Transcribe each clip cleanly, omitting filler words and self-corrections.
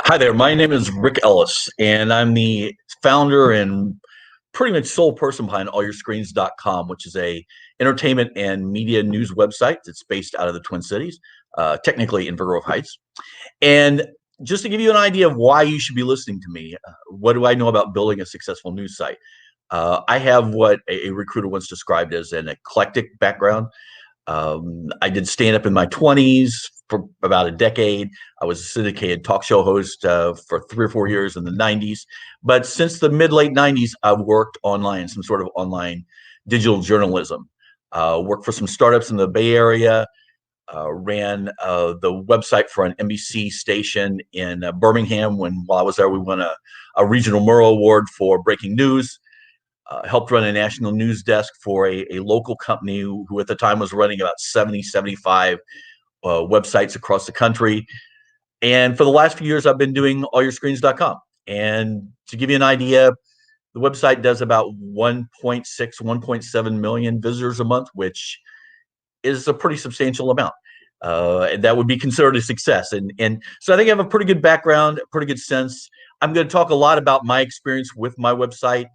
Hi there. My name is Rick Ellis, and I'm the founder and pretty much sole person behind allyourscreens.com, which is a entertainment and media news website that's based out of the Twin Cities, technically in Grove Heights. And just to give you an idea of why you should be listening to me, what do I know about building a successful news site? I have what a recruiter once described as an eclectic background. I did stand up in my 20s for about a decade. I was a syndicated talk show host for 3 or 4 years in the 90s. But since the mid late 90s, I've worked online, some sort of online digital journalism. Worked for some startups in the Bay Area, ran the website for an NBC station in Birmingham. While I was there, we won a regional Murrow Award for breaking news. Helped run a national news desk for a local company who at the time was running about 70, 75 websites across the country. And for the last few years, I've been doing allyourscreens.com. And to give you an idea, the website does about 1.6, 1.7 million visitors a month, which is a pretty substantial amount. And that would be considered a success. And so I think I have a pretty good background, a pretty good sense. I'm going to talk a lot about my experience with my website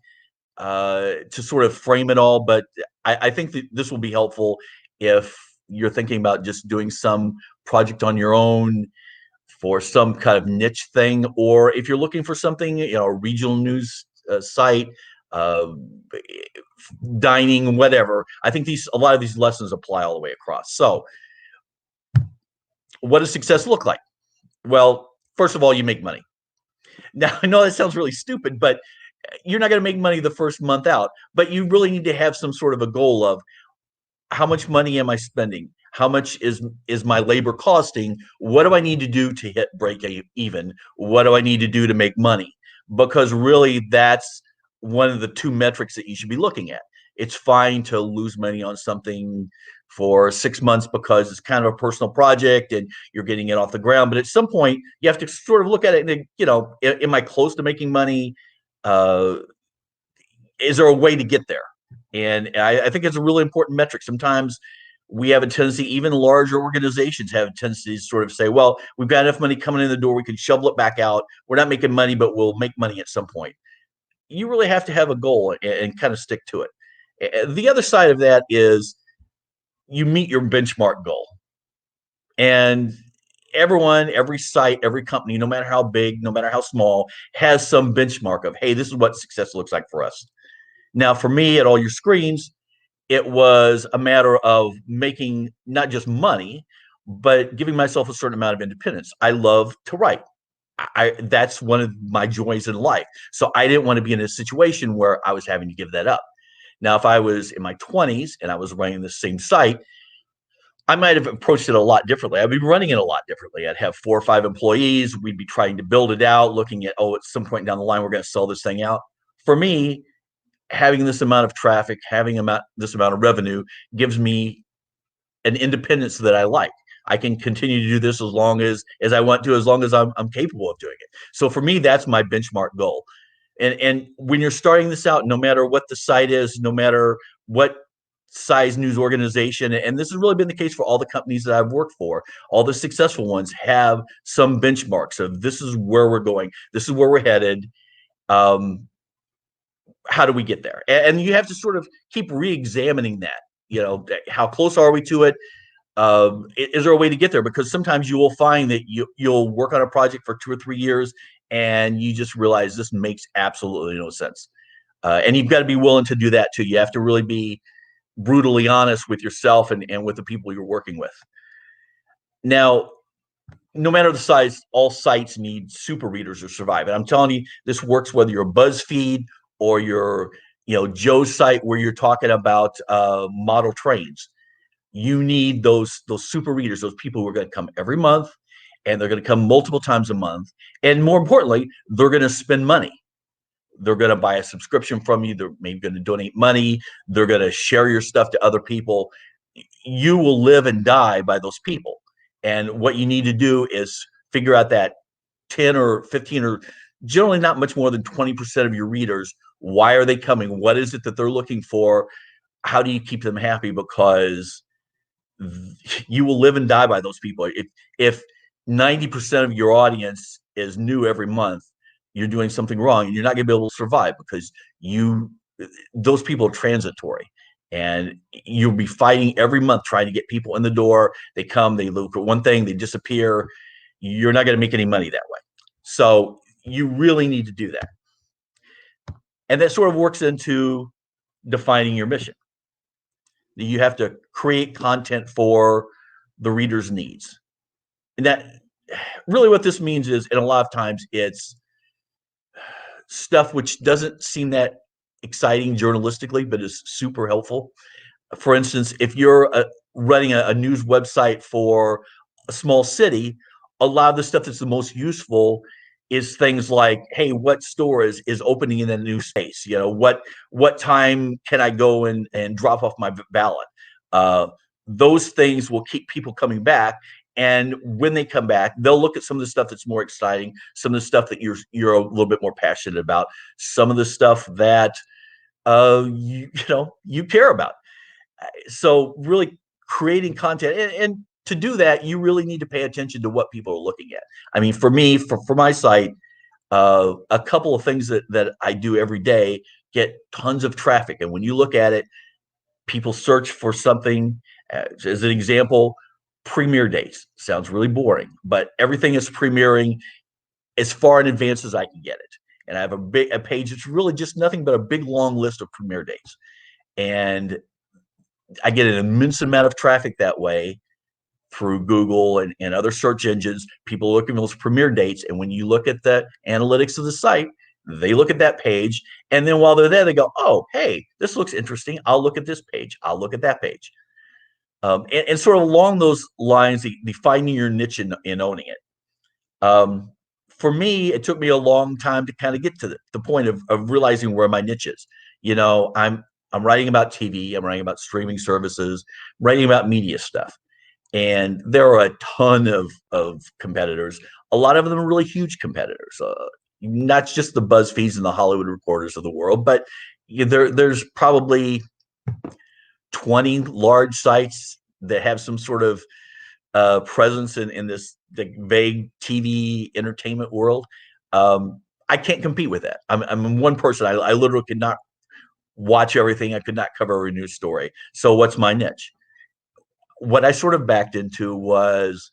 to sort of frame it all. But I think that this will be helpful if you're thinking about just doing some project on your own for some kind of niche thing, or if you're looking for something, a regional news site, uh, dining, whatever. I think a lot of these lessons apply all the way across. So, what does success look like? Well, first of all, you make money. Now, I know that sounds really stupid, but you're not going to make money the first month out, but you really need to have some sort of a goal of how much money am I spending? How much is my labor costing? What do I need to do to hit break even? What do I need to do to make money? Because really, that's one of the two metrics that you should be looking at. It's fine to lose money on something for 6 months because it's kind of a personal project and you're getting it off the ground. But at some point, you have to sort of look at it and, am I close to making money? Uh, is there a way to get there? And I think it's a really important metric. Sometimes we have a tendency, even larger organizations have a tendency to sort of say, well, we've got enough money coming in the door, we can shovel it back out. We're not making money, but we'll make money at some point. You really have to have a goal and kind of stick to it. The other side of that is you meet your benchmark goal. And everyone, every site, every company, no matter how big, no matter how small, has some benchmark of, hey, this is what success looks like for us. Now, for me, at All Your Screens, it was a matter of making not just money, but giving myself a certain amount of independence. I love to write. That's one of my joys in life. So I didn't want to be in a situation where I was having to give that up. Now, if I was in my 20s and I was running the same site, I might have approached it a lot differently. I'd be running it a lot differently. I'd have 4 or 5 employees. We'd be trying to build it out, looking at, at some point down the line, we're going to sell this thing out. For me, having this amount of traffic, this amount of revenue gives me an independence that I like. I can continue to do this as long as I want to, as long as I'm capable of doing it. So for me, that's my benchmark goal. And when you're starting this out, no matter what the site is, no matter what size news organization, and this has really been the case for all the companies that I've worked for, all the successful ones have some benchmarks of this is where we're going, this is where we're headed. Um, how do we get there? And you have to sort of keep re-examining that. How close are we to it? Is there a way to get there? Because sometimes you will find that you'll work on a project for 2 or 3 years and you just realize this makes absolutely no sense. And you've got to be willing to do that too. You have to really be brutally honest with yourself and with the people you're working with. Now, no matter the size, all sites need super readers to survive. And I'm telling you, this works whether you're a BuzzFeed or you're, Joe's site where you're talking about model trains. You need those super readers, those people who are going to come every month, and they're going to come multiple times a month. And more importantly, they're going to spend money. They're going to buy a subscription from you. They're maybe going to donate money. They're going to share your stuff to other people. You will live and die by those people. And what you need to do is figure out that 10 or 15 or generally not much more than 20% of your readers. Why are they coming? What is it that they're looking for? How do you keep them happy? Because you will live and die by those people. If 90% of your audience is new every month, you're doing something wrong, and you're not going to be able to survive because those people are transitory, and you'll be fighting every month trying to get people in the door. They come, they look at one thing, they disappear. You're not going to make any money that way. So you really need to do that. And that sort of works into defining your mission. You have to create content for the reader's needs. And that really what this means is, and a lot of times it's stuff which doesn't seem that exciting journalistically, but is super helpful. For instance, if you're running a news website for a small city, a lot of the stuff that's the most useful is things like, hey, what store is opening in a new space? What time can I go and drop off my ballot? Those things will keep people coming back. And when they come back, they'll look at some of the stuff that's more exciting, some of the stuff that you're a little bit more passionate about, some of the stuff that you care about. So really creating content, and to do that, you really need to pay attention to what people are looking at. I mean, for me, for my site, a couple of things that I do every day get tons of traffic. And when you look at it, people search for something. As an example, premiere dates. Sounds really boring, but everything is premiering as far in advance as I can get it. And I have a page that's really just nothing but a big long list of premiere dates. And I get an immense amount of traffic that way through Google and other search engines. People look at those premiere dates, and when you look at the analytics of the site, they look at that page, and then while they're there, they go, "Oh, hey, this looks interesting. I'll look at this page. I'll look at that page." And sort of along those lines, the finding your niche and owning it. For me, it took me a long time to kind of get to the point of realizing where my niche is. I'm writing about TV. I'm writing about streaming services. I'm writing about media stuff. And there are a ton of competitors. A lot of them are really huge competitors, not just the BuzzFeeds and the Hollywood Reporters of the world, but there's probably 20 large sites that have some sort of presence in this vague TV entertainment world. I can't compete with that. I'm one person. I literally could not watch everything. I could not cover every news story. So what's my niche? What I sort of backed into was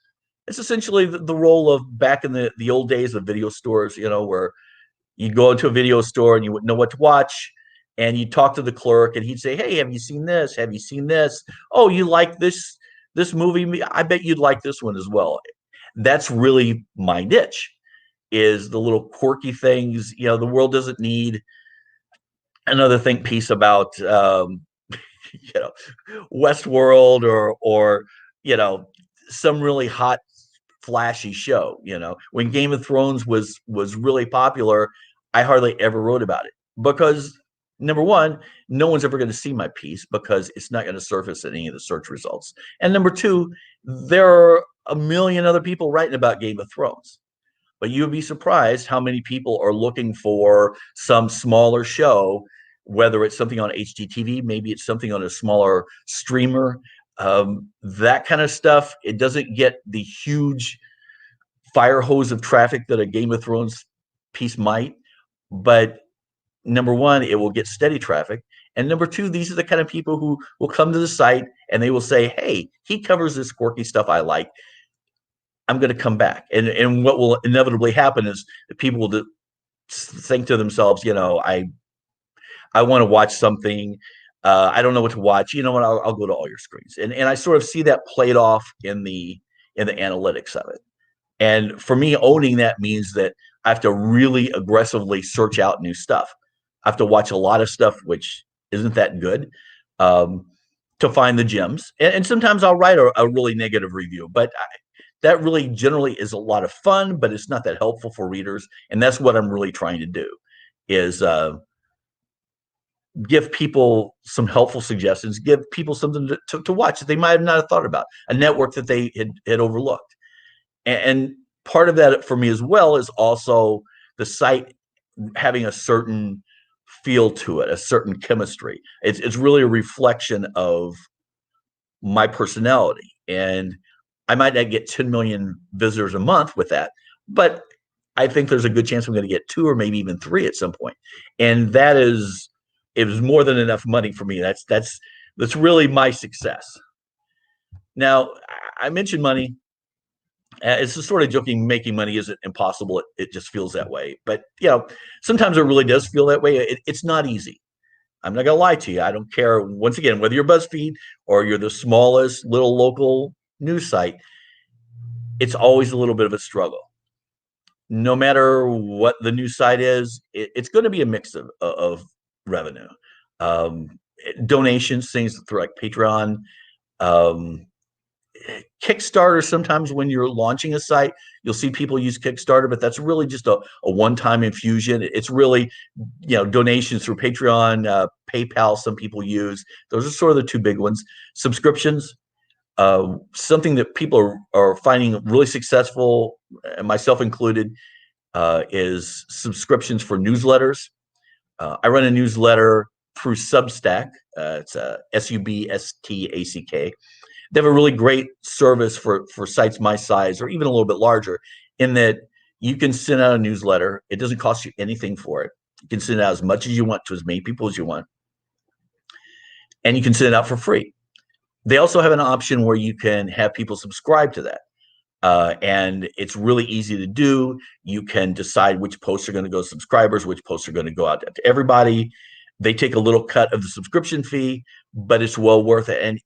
it's essentially the role of back in the old days of video stores, where you'd go into a video store and you wouldn't know what to watch. And you'd talk to the clerk and he'd say, "Hey, have you seen this? Have you seen this? Oh, you like this movie? I bet you'd like this one as well." That's really my niche, is the little quirky things. The world doesn't need another think piece about Westworld or some really hot flashy show. When Game of Thrones was really popular, I hardly ever wrote about it because number one, no one's ever going to see my piece because it's not going to surface in any of the search results. And number two, there are a million other people writing about Game of Thrones. But you'd be surprised how many people are looking for some smaller show, whether it's something on HGTV, maybe it's something on a smaller streamer, that kind of stuff. It doesn't get the huge fire hose of traffic that a Game of Thrones piece might. But number one, it will get steady traffic. And number two, these are the kind of people who will come to the site and they will say, "Hey, he covers this quirky stuff I like. I'm going to come back." And what will inevitably happen is that people will think to themselves, I want to watch something. I don't know what to watch. You know what? I'll go to all your screens. And I sort of see that played off in the analytics of it. And for me, owning that means that I have to really aggressively search out new stuff. I have to watch a lot of stuff which isn't that good, to find the gems. And sometimes I'll write a really negative review, but that really generally is a lot of fun, but it's not that helpful for readers. And that's what I'm really trying to do, is give people some helpful suggestions, give people something to watch that they might have not thought about, a network that they had overlooked. And part of that for me as well is also the site having a certain feel to it, a certain chemistry. It's really a reflection of my personality. And I might not get 10 million visitors a month with that, but I think there's a good chance I'm going to get 2 or maybe even 3 at some point. And that is, it was more than enough money for me. That's really my success. Now, I mentioned money. It's just sort of joking. Making money isn't impossible. It just feels that way. But sometimes it really does feel that way. It's not easy. I'm not gonna lie to you. I don't care. Once again, whether you're BuzzFeed or you're the smallest little local news site, it's always a little bit of a struggle. No matter what the news site is, it's going to be a mix of revenue, um, donations, things through like Patreon, um, Kickstarter. Sometimes when you're launching a site, you'll see people use Kickstarter, but that's really just a one-time infusion. It's really, donations through Patreon, PayPal. Some people use those are sort of the two big ones. Subscriptions, something that people are finding really successful, and myself included, is subscriptions for newsletters. I run a newsletter through Substack. It's Substack. They have a really great service for sites my size or even a little bit larger, in that you can send out a newsletter. It doesn't cost you anything for it. You can send it out as much as you want to as many people as you want, and you can send it out for free. They also have an option where you can have people subscribe to that. And it's really easy to do. You can decide which posts are going to go to subscribers, which posts are going to go out to everybody. They take a little cut of the subscription fee, but it's well worth it. And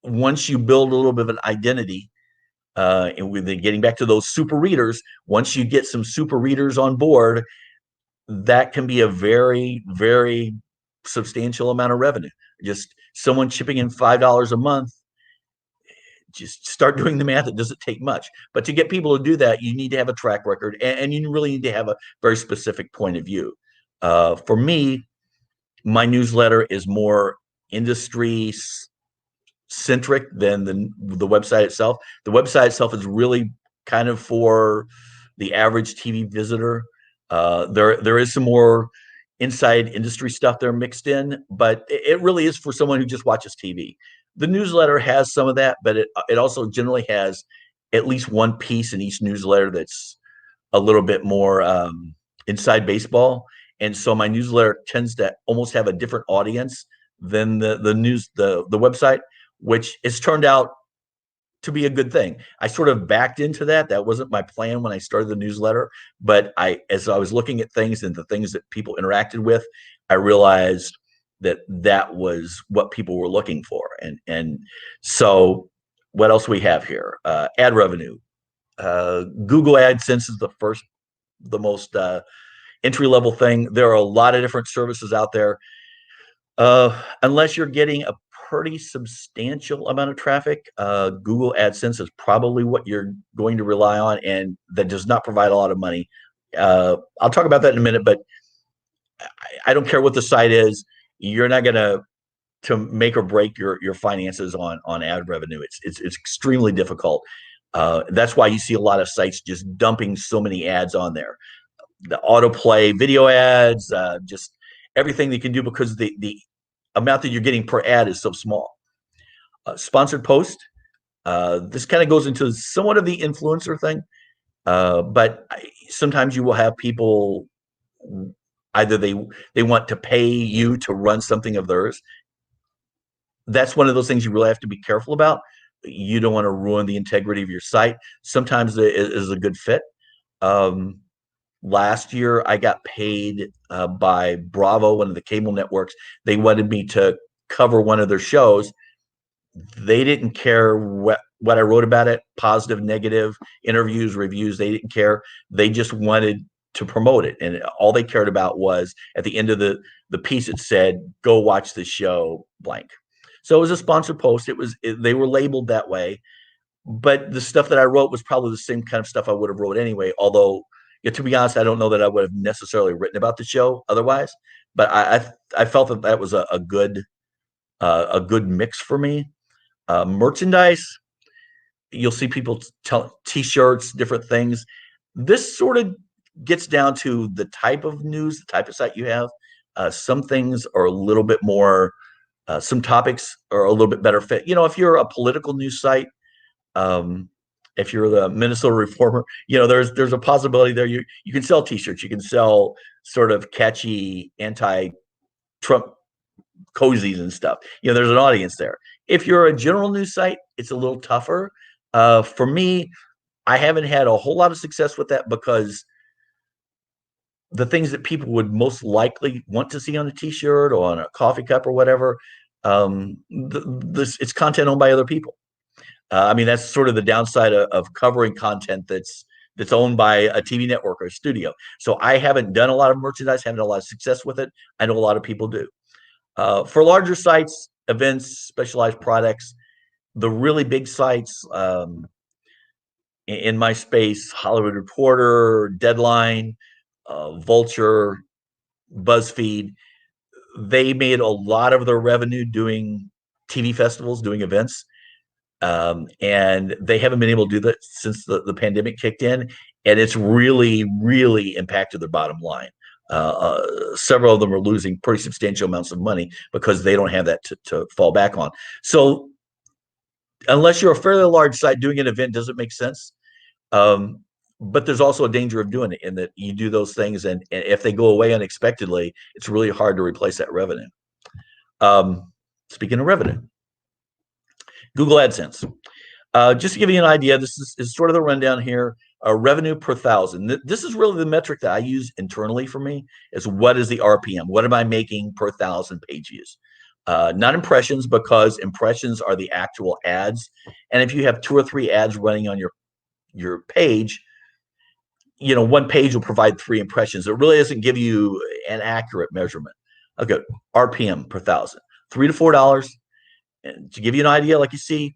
once you build a little bit of an identity, and with getting back to those super readers, once you get some super readers on board, that can be a very, very substantial amount of revenue. Just someone chipping in $5 a month, just start doing the math. It doesn't take much, but to get people to do that, you need to have a track record, and you really need to have a very specific point of view. For me, my newsletter is more industry centric than the website itself. The website itself is really kind of for the average TV visitor. There is some more inside industry stuff there mixed in, but it really is for someone who just watches TV. The newsletter has some of that, but it also generally has at least one piece in each newsletter that's a little bit more inside baseball. And so my newsletter tends to almost have a different audience than the website, which has turned out to be a good thing. I sort of backed into that. That wasn't my plan when I started the newsletter, but as I was looking at things and the things that people interacted with, I realized that was what people were looking for. And so what else we have here? Ad revenue. Google AdSense is the most entry level thing. There are a lot of different services out there. Unless you're getting a pretty substantial amount of traffic, Google AdSense is probably what you're going to rely on, and that does not provide a lot of money. I'll talk about that in a minute, but I don't care what the site is. You're not going to make or break your finances on ad revenue. It's extremely difficult. That's why you see a lot of sites just dumping so many ads on there. The autoplay video ads, just everything they can do, because the amount that you're getting per ad is so small. Sponsored post. This kind of goes into somewhat of the influencer thing, but sometimes you will have people, either they want to pay you to run something of theirs. That's one of those things you really have to be careful about. You don't want to ruin the integrity of your site. Sometimes it is a good fit. Last year, I got paid by Bravo, one of the cable networks. They wanted me to cover one of their shows. They didn't care what I wrote about it, positive, negative, interviews, reviews. They didn't care. They just wanted to promote it. And all they cared about was, at the end of the piece, it said, go watch the show blank. So it was a sponsored post. They were labeled that way. But the stuff that I wrote was probably the same kind of stuff I would have wrote anyway. Although, to be honest, I don't know that I would have necessarily written about the show otherwise. But I felt that was a good mix for me. Merchandise, you'll see people T-shirts, different things. This sort of gets down to the type of news, the type of site you have. Some things are a little bit more. Some topics are a little bit better fit. If you're a political news site, if you're the Minnesota Reformer, there's a possibility there. You can sell T-shirts, you can sell sort of catchy anti-Trump cozies and stuff. There's an audience there. If you're a general news site, it's a little tougher. For me, I haven't had a whole lot of success with that because the things that people would most likely want to see on a T-shirt or on a coffee cup or whatever, it's content owned by other people. I mean, that's sort of the downside of covering content that's owned by a TV network or a studio. So I haven't done a lot of merchandise, haven't had a lot of success with it. I know a lot of people do. For larger sites, events, specialized products, the really big sites, in my space, Hollywood Reporter, Deadline, Vulture, BuzzFeed, they made a lot of their revenue doing TV festivals, doing events. And they haven't been able to do that since the pandemic kicked in. And it's really, really impacted their bottom line. Several of them are losing pretty substantial amounts of money because they don't have that to fall back on. So unless you're a fairly large site, doing an event doesn't make sense. But there's also a danger of doing it in that you do those things, and if they go away unexpectedly, it's really hard to replace that revenue. Speaking of revenue, Google AdSense. Just to give you an idea, this is sort of the rundown here. Revenue per thousand. This is really the metric that I use internally for me, is what is the RPM? What am I making per thousand page views? Not impressions, because impressions are the actual ads. And if you have 2 or 3 ads running on your page, one page will provide 3 impressions. It really doesn't give you an accurate measurement. Okay, RPM per thousand, $3 to $4. And to give you an idea, like you see,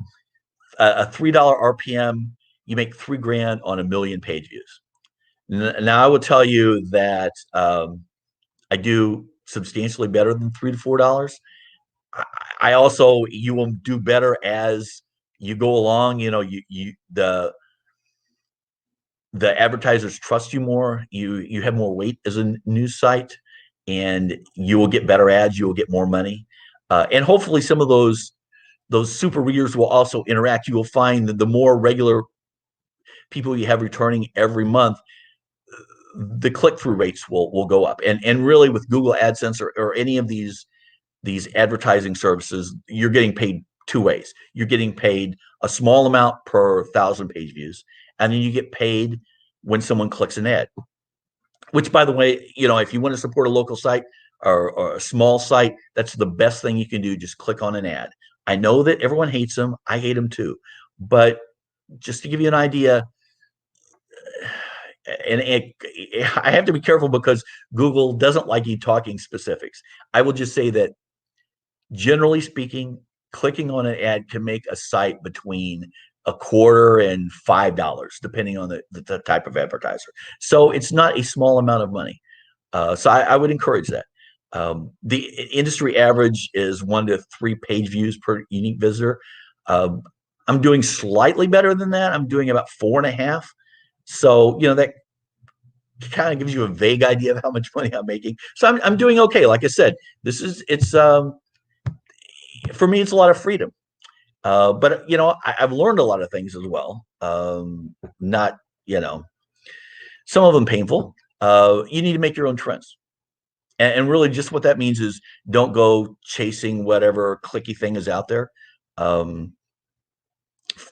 a $3 RPM, you make $3,000 on 1 million page views. Now I will tell you that I do substantially better than $3 to $4. I also, you will do better as you go along. The advertisers trust you more. You have more weight as a news site, and you will get better ads. You will get more money, and hopefully some of those super readers will also interact. You will find that the more regular people you have returning every month, the click-through rates will go up. And really, with Google AdSense or any of these advertising services, you're getting paid 2 ways. You're getting paid a small amount per 1,000 page views, and then you get paid when someone clicks an ad. Which, by the way, if you want to support a local site or a small site, that's the best thing you can do. Just click on an ad. I know that everyone hates them. I hate them too. But just to give you an idea, and I have to be careful because Google doesn't like you talking specifics. I will just say that, generally speaking, clicking on an ad can make a site between $0.25 and $5, depending on the type of advertiser. So it's not a small amount of money. So I would encourage that. The industry average is 1 to 3 page views per unique visitor. I'm doing slightly better than that. I'm doing about 4.5. So, that kind of gives you a vague idea of how much money I'm making. So I'm doing okay. Like I said, it's for me, it's a lot of freedom. But I've learned a lot of things as well. Not, some of them painful. You need to make your own trends. And really just what that means is don't go chasing whatever clicky thing is out there.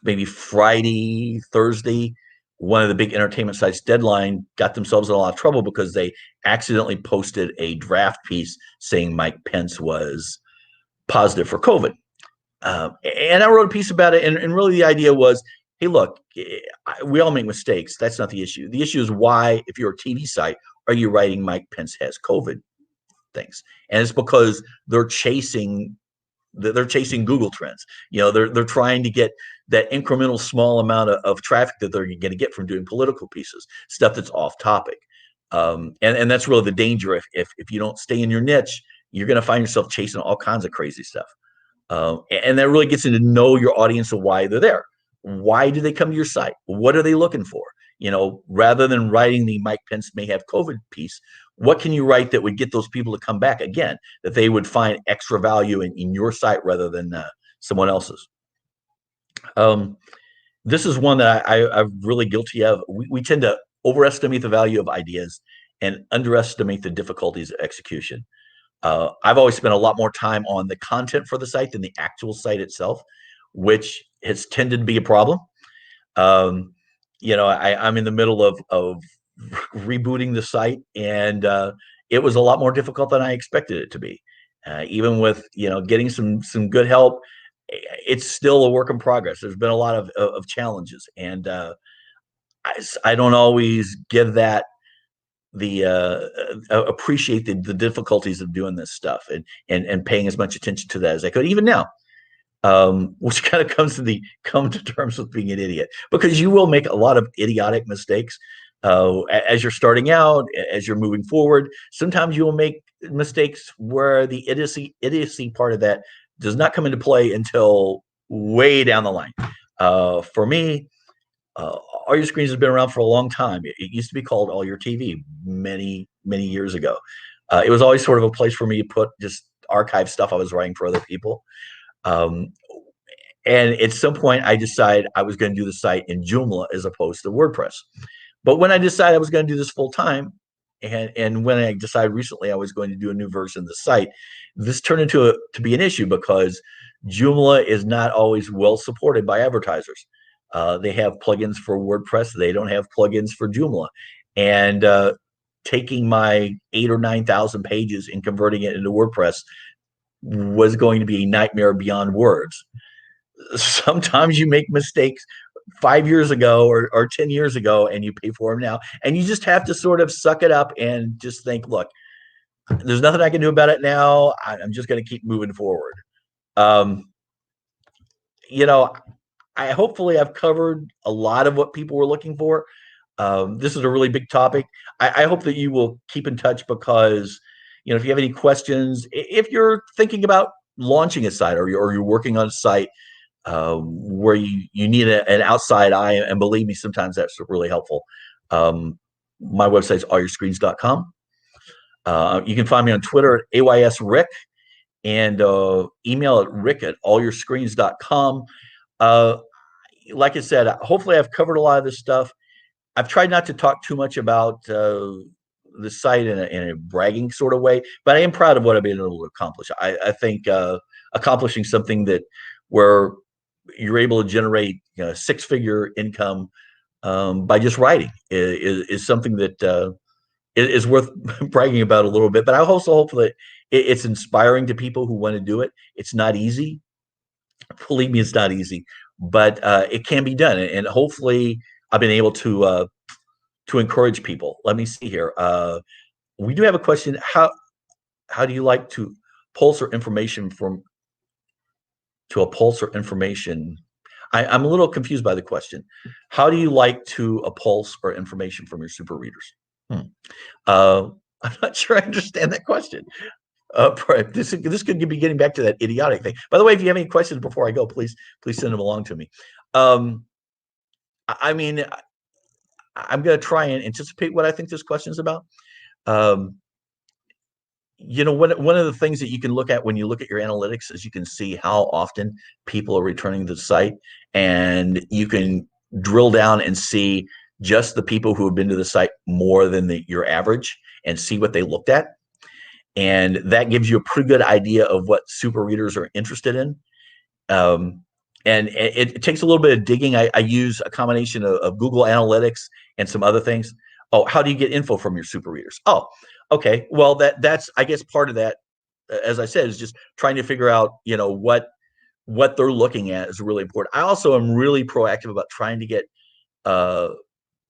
Maybe Friday, Thursday, one of the big entertainment sites, Deadline, got themselves in a lot of trouble because they accidentally posted a draft piece saying Mike Pence was positive for COVID. And I wrote a piece about it. And really the idea was, hey, look, we all make mistakes. That's not the issue. The issue is why, if you're a TV site, are you writing Mike Pence has COVID things? And it's because they're chasing Google trends. They're trying to get that incremental small amount of traffic that they're going to get from doing political pieces, stuff that's off topic. And that's really the danger. If you don't stay in your niche, you're going to find yourself chasing all kinds of crazy stuff. And that really gets into know your audience and why they're there. Why do they come to your site? What are they looking for? Rather than writing the Mike Pence may have COVID piece, what can you write that would get those people to come back again, that they would find extra value in your site rather than someone else's? This is one that I'm really guilty of. We tend to overestimate the value of ideas and underestimate the difficulties of execution. I've always spent a lot more time on the content for the site than the actual site itself, which has tended to be a problem. Um, I'm in the middle of rebooting the site, and it was a lot more difficult than I expected it to be. Even with getting some good help, it's still a work in progress. There's been a lot of challenges, and I don't always give that the appreciate the difficulties of doing this stuff and paying as much attention to that as I could, even now. Which kind of come to terms with being an idiot, because you will make a lot of idiotic mistakes as you're starting out, as you're moving forward. Sometimes you will make mistakes where the idiocy part of that does not come into play until way down the line. For me, All Your Screens has been around for a long time. It used to be called All Your TV many years ago. It was always sort of a place for me to put just archive stuff I was writing for other people. Um, and at some point, I decided I was going to do the site in Joomla as opposed to WordPress. But when I decided I was going to do this full time, and when I decided recently I was going to do a new version of the site, this turned to be an issue because Joomla is not always well supported by advertisers. They have plugins for WordPress. They don't have plugins for Joomla. And taking my 8 or 9 thousand pages and converting it into WordPress was going to be a nightmare beyond words. Sometimes you make mistakes 5 years ago or 10 years ago and you pay for them now. And you just have to sort of suck it up and just think, look, there's nothing I can do about it now. I'm just going to keep moving forward. Um, you know, I hopefully I've covered a lot of what people were looking for. This is a really big topic. I hope that you will keep in touch because, if you have any questions, if you're thinking about launching a site or you're working on a site where you need an outside eye, and believe me, sometimes that's really helpful. My website is allyourscreens.com. You can find me on Twitter at AYSRick and email at rick@allyourscreens.com. Uh, like I said, hopefully I've covered a lot of this stuff. I've tried not to talk too much about the site in a bragging sort of way, but I am proud of what I've been able to accomplish. I think accomplishing something that where you're able to generate six-figure income by just writing is something that is worth bragging about a little bit. But I also hope that it's inspiring to people who want to do it. It's not easy. Believe me, it's not easy, but it can be done. And hopefully, I've been able to encourage people. Let me see here. We do have a question. How do you like to pulse or information from to a pulse or information? I'm a little confused by the question. How do you like to a pulse or information from your super readers? Hmm. I'm not sure I understand that question. This could be getting back to that idiotic thing. By the way, if you have any questions before I go, please send them along to me. Um, I mean, I'm going to try and anticipate what I think this question is about. Um, one of the things that you can look at when you look at your analytics is you can see how often people are returning to the site, and you can drill down and see just the people who have been to the site more than your average and see what they looked at. And that gives you a pretty good idea of what super readers are interested in. Um, and it takes a little bit of digging. I use a combination of Google Analytics and some other things. Oh, how do you get info from your super readers? Oh, okay. Well, that's I guess part of that, as I said, is just trying to figure out what they're looking at is really important. I also am really proactive about trying to get uh,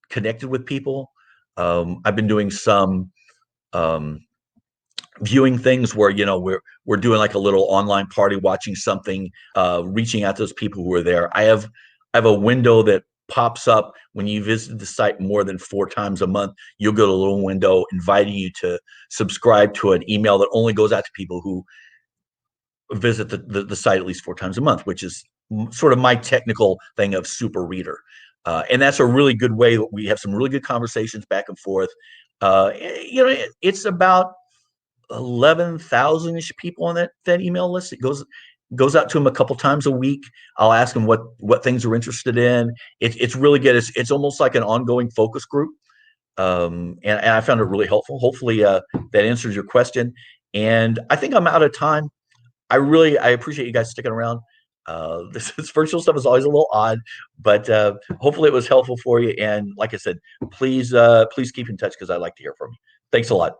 connected with people. I've been doing some um, viewing things where we're doing like a little online party, watching something, reaching out to those people who are there. I have a window that pops up when you visit the site more than 4 times a month. You'll get a little window inviting you to subscribe to an email that only goes out to people who visit the site at least 4 times a month, which is sort of my technical thing of super reader. And that's a really good way. We have some really good conversations back and forth. It's about 11,000-ish people on that email list. goes out to them a couple times a week. I'll ask them what things they're interested in. It's really good. It's almost like an ongoing focus group, and I found it really helpful. Hopefully, that answers your question. And I think I'm out of time. I appreciate you guys sticking around. This virtual stuff is always a little odd, but hopefully it was helpful for you. And like I said, please keep in touch because I'd like to hear from you. Thanks a lot.